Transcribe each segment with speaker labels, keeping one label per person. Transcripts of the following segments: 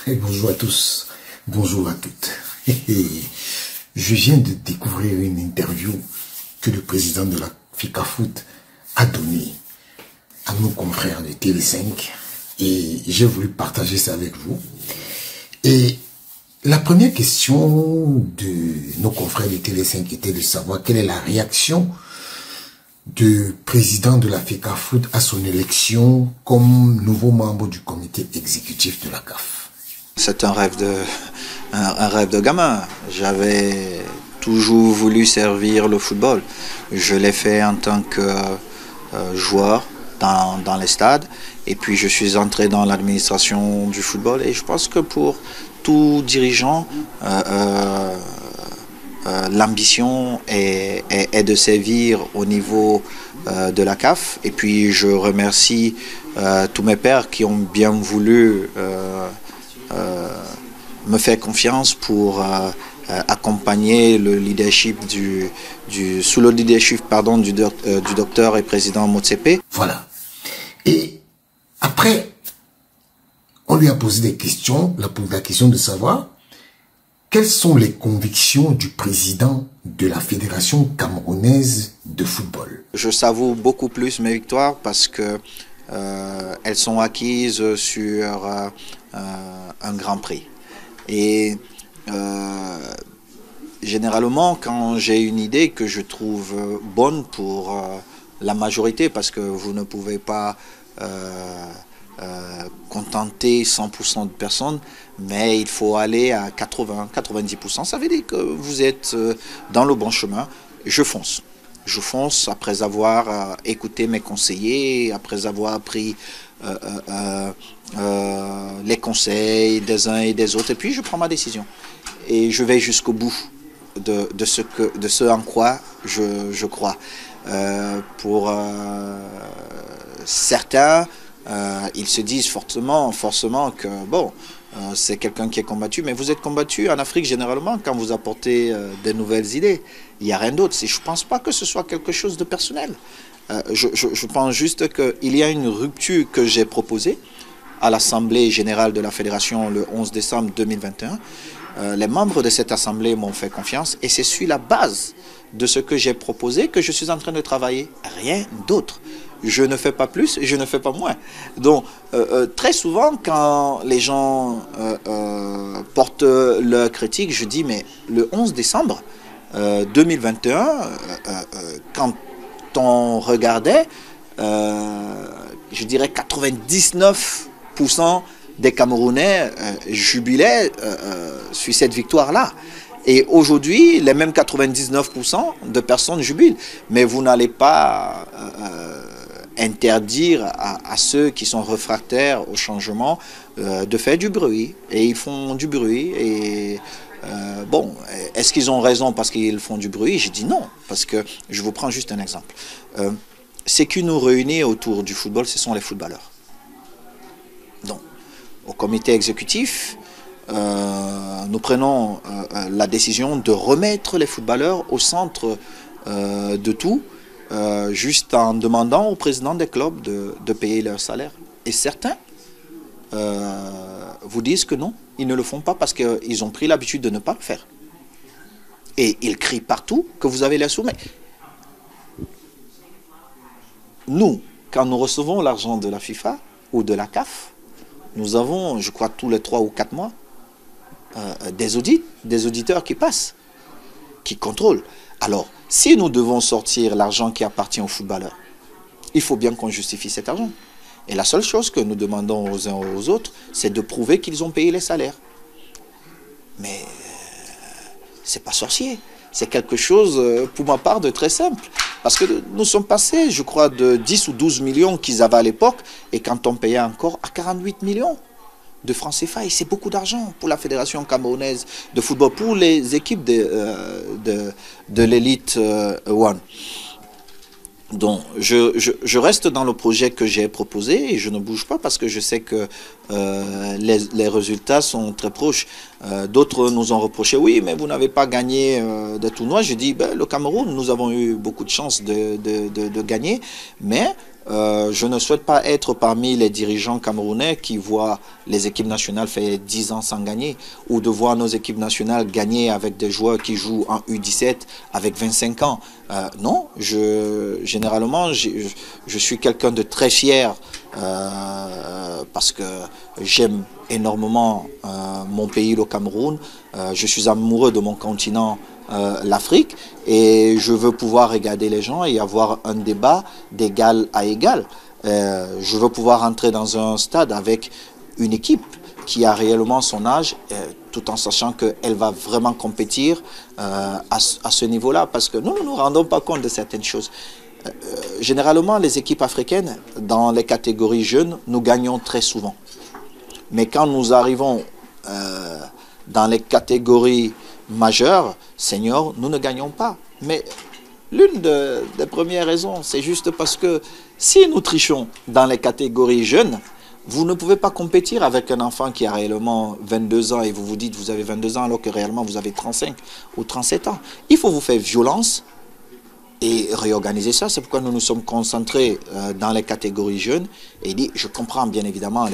Speaker 1: Et bonjour à tous, bonjour à toutes. Je viens de découvrir une interview que le président de la FICAFOOT a donnée à nos confrères de Télé5 et j'ai voulu partager ça avec vous. Et la première question de nos confrères de Télé5 était de savoir quelle est la réaction du président de la FICAFOOT à son élection comme nouveau membre du comité exécutif de la CAF.
Speaker 2: C'est un rêve de gamin. J'avais toujours voulu servir le football. Je l'ai fait en tant que joueur dans les stades. Et puis je suis entré dans l'administration du football. Et je pense que pour tout dirigeant, l'ambition est de servir au niveau de la CAF. Et puis je remercie tous mes pairs qui ont bien voulu me faire confiance pour accompagner le leadership sous le leadership du docteur et président Motsepe.
Speaker 1: Voilà. Et après, on lui a posé des questions, la question de savoir quelles sont les convictions du président de la Fédération camerounaise de football.
Speaker 2: Je savoure beaucoup plus mes victoires parce que elles sont acquises sur un grand prix. Et généralement, quand j'ai une idée que je trouve bonne pour la majorité, parce que vous ne pouvez pas contenter 100% de personnes, mais il faut aller à 80-90%. Ça veut dire que vous êtes dans le bon chemin. Je fonce. Je fonce après avoir écouté mes conseillers, après avoir pris les conseils des uns et des autres, et puis je prends ma décision. Et je vais jusqu'au bout de ce en quoi je crois. Pour certains, ils se disent forcément que bon, c'est quelqu'un qui est combattu, mais vous êtes combattu en Afrique généralement quand vous apportez des nouvelles idées. Il n'y a rien d'autre. Je ne pense pas que ce soit quelque chose de personnel. Je pense juste qu'il y a une rupture que j'ai proposée à l'Assemblée générale de la Fédération le 11 décembre 2021. Les membres de cette Assemblée m'ont fait confiance et c'est sur la base de ce que j'ai proposé que je suis en train de travailler. Rien d'autre. Je ne fais pas plus, je ne fais pas moins. Donc, très souvent, quand les gens portent leur critique, je dis, mais le 11 décembre 2021, quand on regardait, je dirais 99% des Camerounais jubilaient sur cette victoire-là. Et aujourd'hui, les mêmes 99% de personnes jubilent. Mais vous n'allez pas interdire à ceux qui sont réfractaires au changement de faire du bruit. Et ils font du bruit. Et bon, est-ce qu'ils ont raison parce qu'ils font du bruit? Je dis non, parce que je vous prends juste un exemple. Ce qui nous réunit autour du football, ce sont les footballeurs. Donc, au comité exécutif, nous prenons la décision de remettre les footballeurs au centre de tout, juste en demandant au président des clubs de payer leur salaire. Et certains vous disent que non, ils ne le font pas parce qu'ils ont pris l'habitude de ne pas le faire. Et ils crient partout que vous avez les sous. Mais nous, quand nous recevons l'argent de la FIFA ou de la CAF, nous avons, je crois, tous les 3 ou 4 mois, des auditeurs qui passent, qui contrôlent. Alors, si nous devons sortir l'argent qui appartient aux footballeurs, il faut bien qu'on justifie cet argent. Et la seule chose que nous demandons aux uns aux autres, c'est de prouver qu'ils ont payé les salaires. Mais c'est pas sorcier. C'est quelque chose, pour ma part, de très simple. Parce que nous sommes passés, je crois, de 10 ou 12 millions qu'ils avaient à l'époque, et quand on payait encore à 48 millions de francs CFA. Et c'est beaucoup d'argent pour la Fédération camerounaise de football, pour les équipes de l'élite One. Donc, je reste dans le projet que j'ai proposé et je ne bouge pas parce que je sais que les résultats sont très proches. D'autres nous ont reproché, oui, mais vous n'avez pas gagné des tournois. Je dis, ben, le Cameroun, nous avons eu beaucoup de chance de gagner, mais je ne souhaite pas être parmi les dirigeants camerounais qui voient les équipes nationales faire 10 ans sans gagner, ou de voir nos équipes nationales gagner avec des joueurs qui jouent en U17 avec 25 ans. Non, généralement, je suis quelqu'un de très fier parce que j'aime énormément mon pays, le Cameroun. Je suis amoureux de mon continent, l'Afrique, et je veux pouvoir regarder les gens et avoir un débat d'égal à égal. Je veux pouvoir entrer dans un stade avec une équipe qui a réellement son âge, tout en sachant qu'elle va vraiment compétir à ce niveau-là, parce que nous ne nous rendons pas compte de certaines choses. Généralement, les équipes africaines, dans les catégories jeunes, nous gagnons très souvent. Mais quand nous arrivons dans les catégories majeures, seniors, nous ne gagnons pas. Mais l'une des premières raisons, c'est juste parce que si nous trichons dans les catégories jeunes, vous ne pouvez pas compétir avec un enfant qui a réellement 22 ans et vous vous dites que vous avez 22 ans alors que réellement vous avez 35 ou 37 ans. Il faut vous faire violence et réorganiser ça. C'est pourquoi nous nous sommes concentrés dans les catégories jeunes. Et je comprends bien évidemment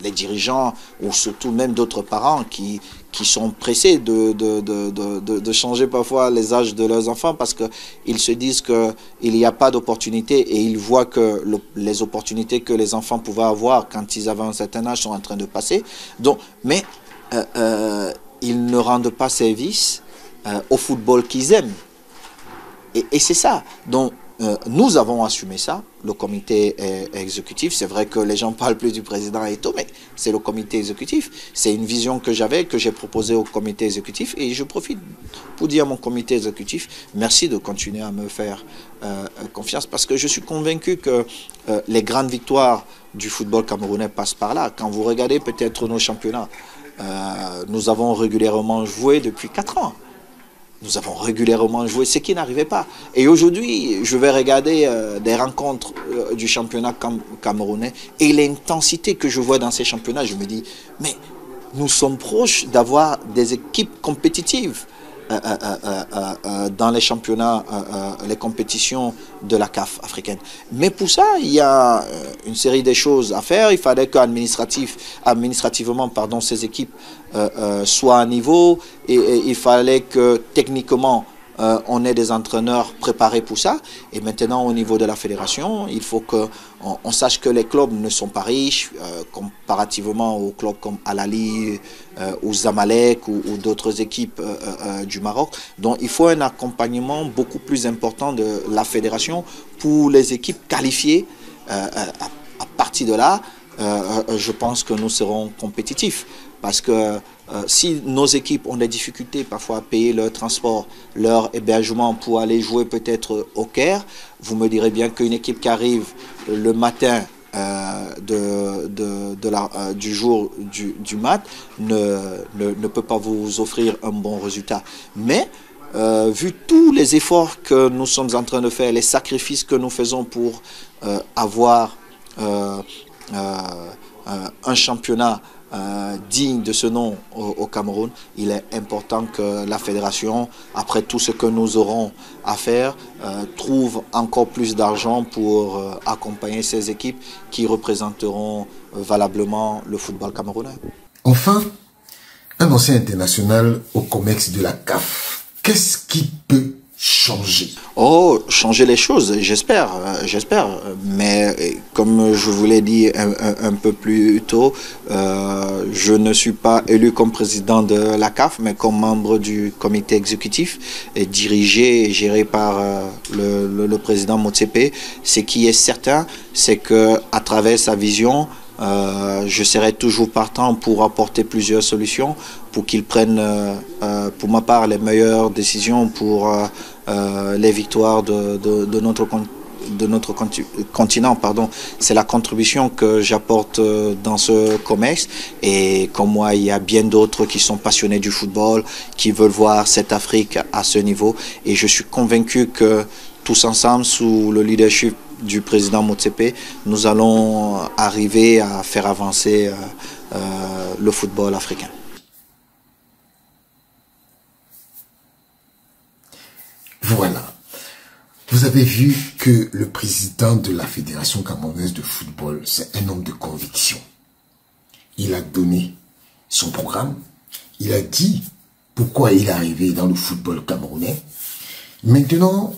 Speaker 2: les dirigeants ou surtout même d'autres parents qui sont pressés de changer parfois les âges de leurs enfants parce qu'ils se disent qu'il n'y a pas d'opportunité et ils voient que les opportunités que les enfants pouvaient avoir quand ils avaient un certain âge sont en train de passer. Donc, mais ils ne rendent pas service au football qu'ils aiment. Et c'est ça. Donc, nous avons assumé ça, le comité exécutif. C'est vrai que les gens ne parlent plus du président et tout, mais c'est le comité exécutif. C'est une vision que j'avais, que j'ai proposée au comité exécutif. Et je profite pour dire à mon comité exécutif, merci de continuer à me faire confiance, parce que je suis convaincu que les grandes victoires du football camerounais passent par là. Quand vous regardez peut-être nos championnats, nous avons régulièrement joué depuis 4 ans. Nous avons régulièrement joué, ce qui n'arrivait pas. Et aujourd'hui, je vais regarder des rencontres du championnat camerounais et l'intensité que je vois dans ces championnats, je me dis, mais nous sommes proches d'avoir des équipes compétitives dans les championnats, les compétitions de la CAF africaine. Mais pour ça, il y a une série de choses à faire. Il fallait qu'administrativement, ces équipes soient à niveau, et il fallait que techniquement, on ait des entraîneurs préparés pour ça. Et maintenant, au niveau de la fédération, il faut qu'on sache que les clubs ne sont pas riches comparativement aux clubs comme Al Ahly ou Zamalek ou d'autres équipes du Maroc. Donc, il faut un accompagnement beaucoup plus important de la fédération pour les équipes qualifiées. À partir de là, je pense que nous serons compétitifs. Parce que si nos équipes ont des difficultés parfois à payer leur transport, leur hébergement pour aller jouer peut-être au Caire, vous me direz bien qu'une équipe qui arrive le matin du jour du mat ne peut pas vous offrir un bon résultat. Mais vu tous les efforts que nous sommes en train de faire, les sacrifices que nous faisons pour avoir un championnat digne de ce nom au Cameroun, il est important que la fédération, après tout ce que nous aurons à faire, trouve encore plus d'argent pour accompagner ces équipes qui représenteront valablement le football camerounais.
Speaker 1: Enfin, un ancien international au COMEX de la CAF, qu'est-ce qui peut changer?
Speaker 2: Oh, changer les choses, j'espère. Mais comme je vous l'ai dit un peu plus tôt, je ne suis pas élu comme président de la CAF, mais comme membre du comité exécutif, dirigé et géré par le président Motsepe. Ce qui est certain, c'est que à travers sa vision, je serai toujours partant pour apporter plusieurs solutions, pour qu'ils prennent, pour ma part, les meilleures décisions pour les victoires de notre continent. C'est la contribution que j'apporte dans ce commerce. Et comme moi, il y a bien d'autres qui sont passionnés du football, qui veulent voir cette Afrique à ce niveau. Et je suis convaincu que tous ensemble, sous le leadership du président Motsepe, nous allons arriver à faire avancer le football africain.
Speaker 1: Voilà. Vous avez vu que le président de la Fédération camerounaise de football, c'est un homme de conviction. Il a donné son programme, il a dit pourquoi il est arrivé dans le football camerounais. Maintenant,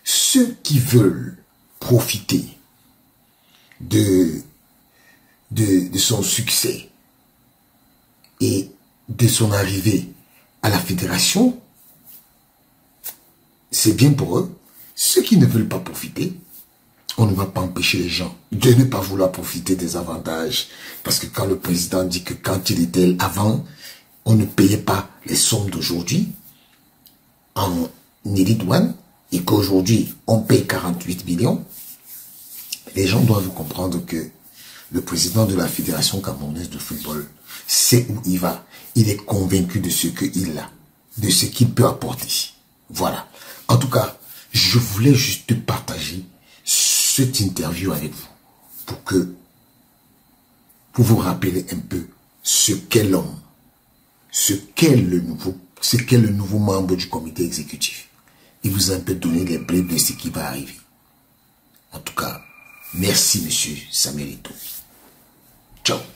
Speaker 1: ceux qui veulent profiter de son succès et de son arrivée à la fédération, c'est bien pour eux. Ceux qui ne veulent pas profiter, on ne va pas empêcher les gens de ne pas vouloir profiter des avantages. Parce que quand le président dit que quand il était avant, on ne payait pas les sommes d'aujourd'hui en Élite One et qu'aujourd'hui on paye 48 millions, les gens doivent comprendre que le président de la Fédération camerounaise de football sait où il va. Il est convaincu de ce qu'il a, de ce qu'il peut apporter. Voilà. En tout cas, je voulais juste partager cette interview avec vous pour vous rappeler un peu ce qu'est l'homme, ce qu'est le nouveau membre du comité exécutif et vous un peu donner les bribes de ce qui va arriver. En tout cas, merci monsieur Samuel Eto'o. Ciao.